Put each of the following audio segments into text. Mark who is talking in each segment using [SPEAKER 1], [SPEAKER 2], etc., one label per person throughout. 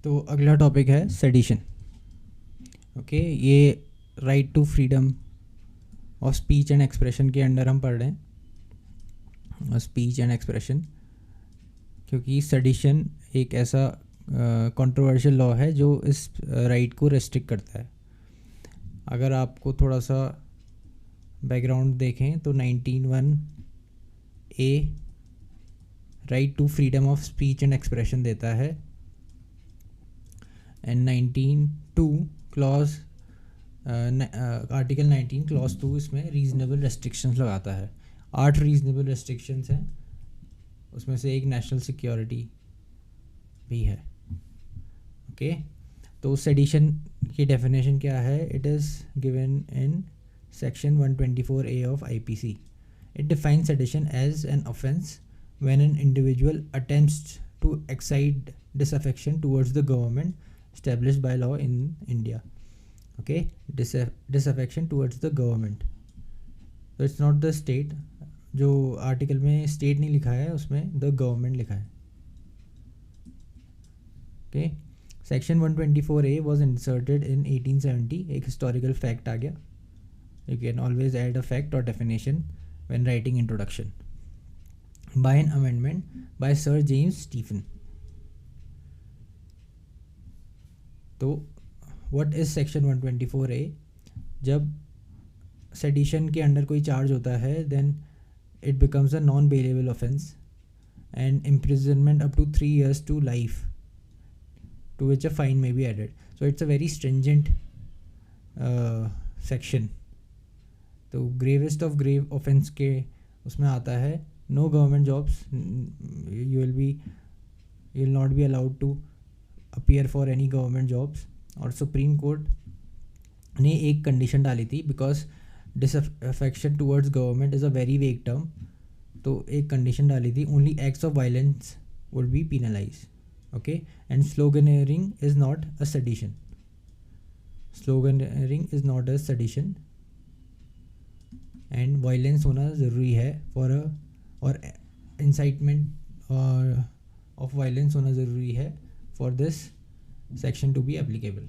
[SPEAKER 1] तो अगला टॉपिक है सेडिशन। ओके, ये right to freedom of speech and expression के अंडर हम पढ़ रहे हैं, स्पीच एंड एक्सप्रेशन, क्योंकि सेडिशन एक ऐसा कंट्रोवर्शियल लॉ है जो इस राइट को रेस्ट्रिक्ट करता है। अगर आपको थोड़ा सा बैकग्राउंड देखें तो 19(1) A right to freedom of speech and expression देता है, एंड 19(2) क्लॉज आर्टिकल 19 क्लॉज 2 इसमें रीजनेबल रेस्ट्रिक्शंस लगाता है। 8 रीजनेबल रेस्ट्रिक्शंस हैं, उसमें से एक नेशनल सिक्योरिटी भी है। ओके, तो सेडिशन की डेफिनेशन क्या है? It is given in section 124A of IPC. It defines sedition as an offence when an individual attempts to excite disaffection towards the government established by law in India. Okay, disaffection towards the government. So it's not the state. जो article में state नहीं लिखा है, उसमें the government लिखा है। Okay, section 124A was inserted in 1870. एक historical fact आ गया। You can always add a fact or definition when writing introduction. By an amendment by Sir James Stephen. तो what is section 124A? जब sedition के under कोई charge होता है, then it becomes a non-bailable offence and imprisonment up to 3 years to life, to which a fine may be added. So it's a very stringent section. तो gravest of grave offence के उसमें आता है no government jobs, you will not be allowed to appear for any government jobs. और supreme court ने एक condition डाली थी, because disaffection towards government is a very vague term, तो एक कंडीशन डाली थी, only acts of violence would be penalise. Okay, and sloganeering is not a sedition, sloganeering is not a sedition, and violence होना ज़रूरी है for और incitement of violence होना ज़रूरी है for this section to be applicable.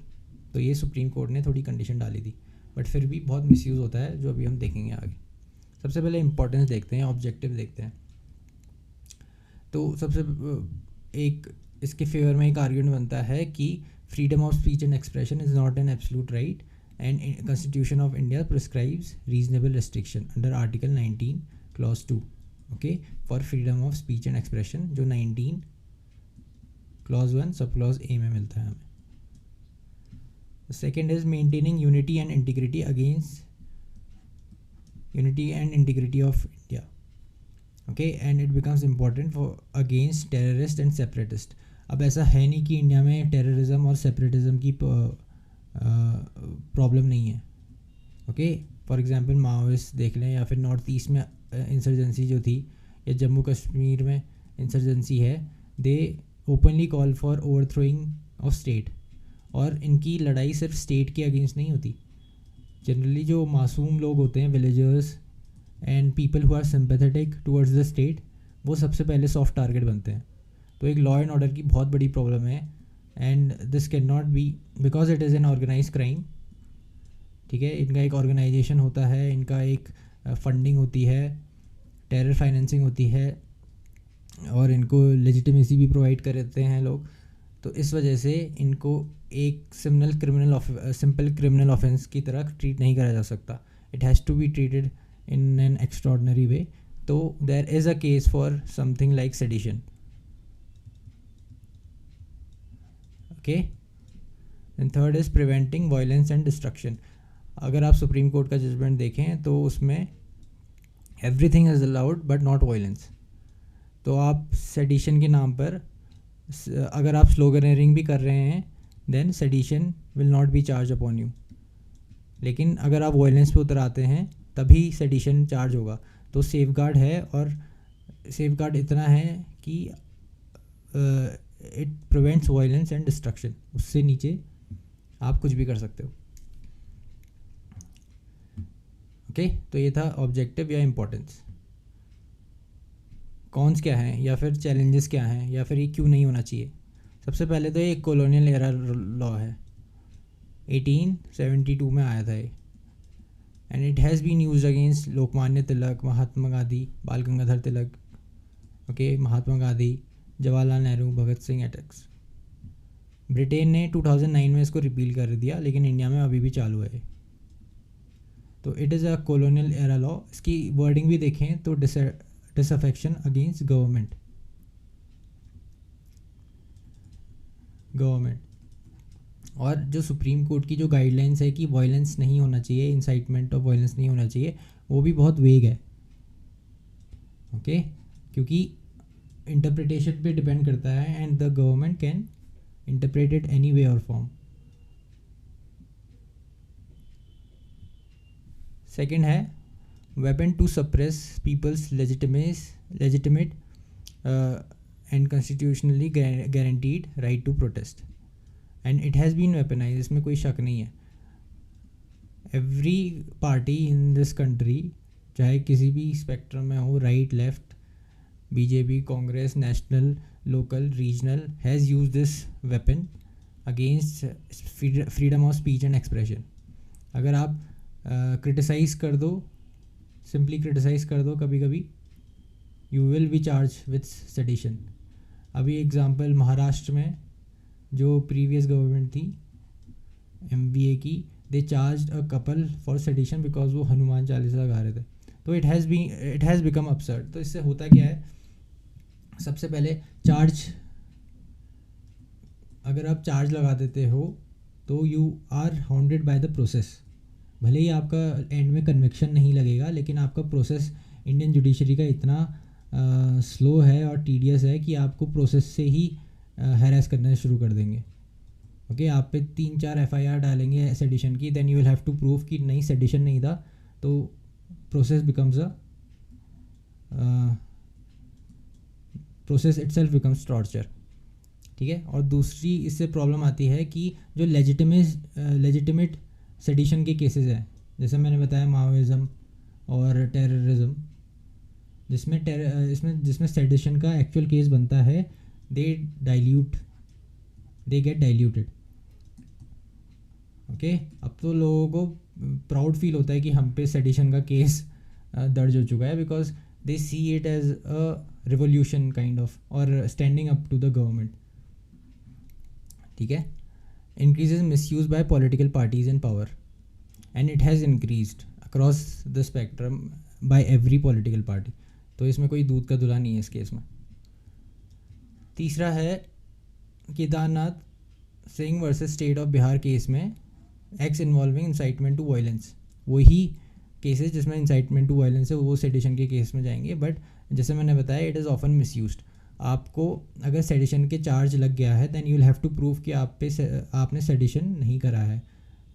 [SPEAKER 1] तो ये supreme court ने थोड़ी कंडीशन डाली थी, बट फिर भी बहुत मिसयूज़ होता है, जो अभी हम देखेंगे आगे। सबसे पहले इंपॉर्टेंस देखते हैं, ऑब्जेक्टिव देखते हैं। तो सबसे एक इसके फेवर में एक आर्ग्यूमेंट बनता है कि freedom of speech and expression is not an absolute right, and Constitution of India prescribes reasonable restriction under Article 19 Clause 2, okay, for freedom of speech and expression, जो 19 Clause 1 सब Clause A में मिलता है हमें। The second is maintaining unity and integrity of India, okay, and it becomes important for against terrorist and separatist. अब ऐसा है नहीं कि इंडिया में टेररिज्म और सेपरेटिज्म की प्रॉब्लम नहीं है। ओके, फॉर एग्जांपल माओइस्ट देख लें, या फिर नॉर्थ ईस्ट में इंसर्जेंसी जो थी, या जम्मू कश्मीर में इंसर्जेंसी है, they openly call for overthrowing of state. और इनकी लड़ाई सिर्फ स्टेट के अगेंस्ट नहीं होती, जनरली जो मासूम लोग होते हैं, villagers and people who are sympathetic towards the state, वो सबसे पहले सॉफ्ट टारगेट बनते हैं। तो एक लॉ एंड ऑर्डर की बहुत बड़ी प्रॉब्लम है, and this can not be because it is an organise crime. ठीक है, इनका एक ऑर्गेनाइजेशन होता है, इनका एक फंडिंग होती है, टेरर फाइनेंसिंग होती है, और इनको लेजिटिमेसी भी प्रोवाइड कर देते हैं लोग। तो इस वजह से इनको एक सिंपल क्रिमिनल ऑफेंस की तरह ट्रीट नहीं करा जा सकता, it has to be treated in an extraordinary way. तो there is a case for something like sedition. Okay, and third is preventing violence and destruction. अगर आप सुप्रीम कोर्ट का जजमेंट देखें तो उसमें everything is allowed but not violence. तो आप sedition के नाम पर अगर आप स्लोगनरिंग भी कर रहे हैं, then sedition will not be charge upon you. लेकिन अगर आप वायलेंस पे उतर आते हैं तभी सेडिशन चार्ज होगा। तो सेफगार्ड है, और सेफगार्ड इतना है कि it prevents violence and destruction, उससे नीचे आप कुछ भी कर सकते हो। ओके, तो ये था ऑब्जेक्टिव या इम्पोर्टेंस। कॉन्स क्या हैं, या फिर चैलेंजेस क्या हैं, या फिर ये क्यों नहीं होना चाहिए। सबसे पहले तो ये कॉलोनियल एरा लॉ है, 1872 में आया था ये, and it has been used against Lokmanya Tilak, Mahatma Gandhi, Bal Gangadhar Tilak, okay, Mahatma Gandhi, Jawaharlal Nehru, Bhagat Singh attacks. Britain ने 2009 में इसको रिपील कर दिया, लेकिन इंडिया में अभी भी चालू है। तो it is a colonial era law. इसकी वर्डिंग भी देखें तो डिसअफेक्शन अगेंस्ट गवर्नमेंट। और जो सुप्रीम कोर्ट की जो गाइडलाइंस है कि वायलेंस नहीं होना चाहिए, इंसाइटमेंट ऑफ वायलेंस नहीं होना चाहिए, वो भी बहुत वेग है, ओके, क्योंकि इंटरप्रिटेशन पे डिपेंड करता है, and the government can interpret it any way और फॉर्म। सेकेंड है weapon to suppress people's legitimate and constitutionally guaranteed right to protest, and it has been weaponise, इसमें कोई शक नहीं है। Every party in this country, चाहे किसी भी स्पेक्ट्रम में हो, right left, BJP, Congress, national, local, regional, has use this weapon against freedom of speech and expression. अगर आप क्रिटिसाइज़ कर दो, सिंपली क्रिटिसाइज़ कर दो कभी कभी, you will be charge with sedition. अभी एग्जांपल महाराष्ट्र में जो प्रीवियस गवर्नमेंट थी MVA की, they charge a couple for sedition because वो हनुमान चालीसा गा रहे थे। तो इट हैज़ बिकम अपसर्ड। तो इससे होता क्या है, सबसे पहले चार्ज, अगर आप चार्ज लगा देते हो तो you are hounded by the process. भले ही आपका एंड में कन्विक्शन नहीं लगेगा, लेकिन आपका प्रोसेस इंडियन जुडिशरी का इतना स्लो है और टीडियस है कि आपको प्रोसेस से ही हैरेस करना शुरू कर देंगे, ओके। आप पे 3-4 FIR डालेंगे सेडिशन की, then you will have to prove कि नहीं सेडिशन नहीं था, तो process becomes process itself becomes torture, ठीक है। और दूसरी इससे प्रॉब्लम आती है कि जो लेजिटिमेट सेडिशन के केसेस हैं, जैसे मैंने बताया माओइज़म और टेररिज्म, जिसमें सेडिशन का एक्चुअल केस बनता है, दे गेट डाइल्यूटेड, ओके। अब तो लोगों को प्राउड फील होता है कि हम पे सेडिशन का केस दर्ज हो चुका है, because they see it as a revolution kind of, और standing up to the government, ठीक है। increases misuse by political parties in power, and it has increased across the spectrum by every political party। तो इसमें कोई दूध का धुला नहीं है इस केस में। तीसरा है Kedarnath Singh versus state of Bihar case में acts involving incitement to violence. वही केसेस जिसमें इंसाइटमेंट टू वायलेंस है वो सेडिशन के केस में जाएंगे, बट जैसे मैंने बताया इट इज़ ऑफन मिसयूज्ड। आपको अगर सेडिशन के चार्ज लग गया है, then you will have to prove कि आपने सेडिशन नहीं करा है।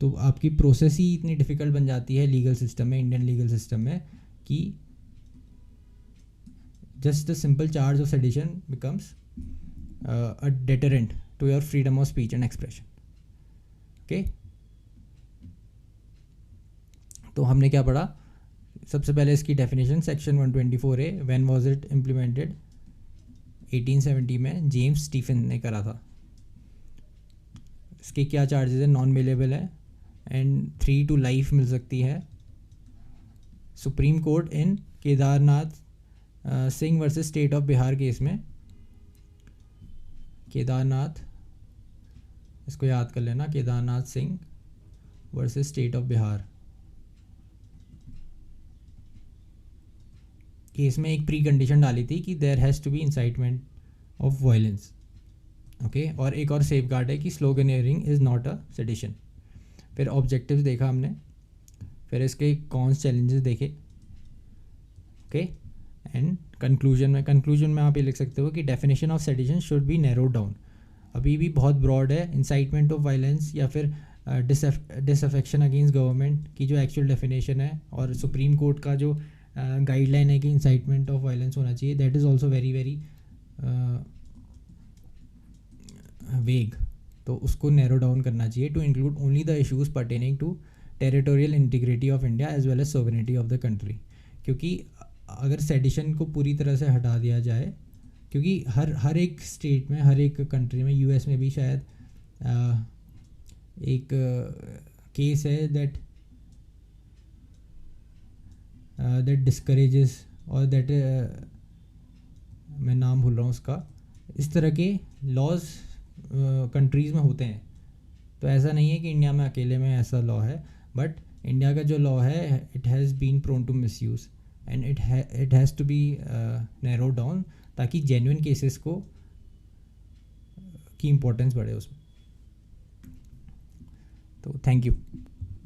[SPEAKER 1] तो आपकी प्रोसेस ही इतनी डिफ़िकल्ट बन जाती है लीगल सिस्टम में, इंडियन लीगल सिस्टम में, कि just the simple charge of sedition becomes a deterrent to your freedom of speech and expression, okay. तो हमने क्या पढ़ा, सबसे पहले इसकी definition, section 124A, when was it implemented, 1870 में जेम्स स्टीफन ने करा था। इसके क्या चार्जेस है, नॉन बेलेबल है, एंड 3 to life मिल सकती है। Supreme court in Kedarnath Singh versus state of Bihar case में, केदारनाथ, इसको याद कर लेना, Kedarnath Singh versus state of Bihar case में एक प्री कंडीशन डाली थी कि there has to be incitement of violence, okay. और एक और सेफ गार्ड है कि sloganeering is not a sedition. फिर ऑब्जेक्टिव्स देखा हमने, फिर इसके कॉन्स चैलेंजेस देखे, ओके। एंड कंक्लूजन में आप ये लिख सकते हो कि definition of sedition should be narrowed down. अभी भी बहुत ब्रॉड है, इंसाइटमेंट ऑफ वायलेंस या फिर डिसअफेक्शन अगेंस्ट गवर्नमेंट की जो एक्चुअल डेफिनेशन है, और सुप्रीम कोर्ट का जो गाइडलाइन है कि इंसाइटमेंट ऑफ वायलेंस होना चाहिए, that is also very very vague. तो उसको नैरो डाउन करना चाहिए to include only the issues pertaining to territorial integrity of India as well as sovereignty of the country. क्योंकि अगर सेडिशन को पूरी तरह से हटा दिया जाए, क्योंकि हर एक स्टेट में, हर एक कंट्री में, यूएस में भी शायद एक केस है दैट डिस्करेजेस और दैट मैं नाम भूल रहा हूँ उसका, इस तरह के लॉज कंट्रीज़ में होते हैं। तो ऐसा नहीं है कि इंडिया में अकेले में ऐसा लॉ है, बट इंडिया का जो लॉ है it has been prone to misuse and it has to be narrow down, ताकि जेन्युइन केसेस को की इम्पोर्टेंस बढ़े उसमें। तो थैंक यू।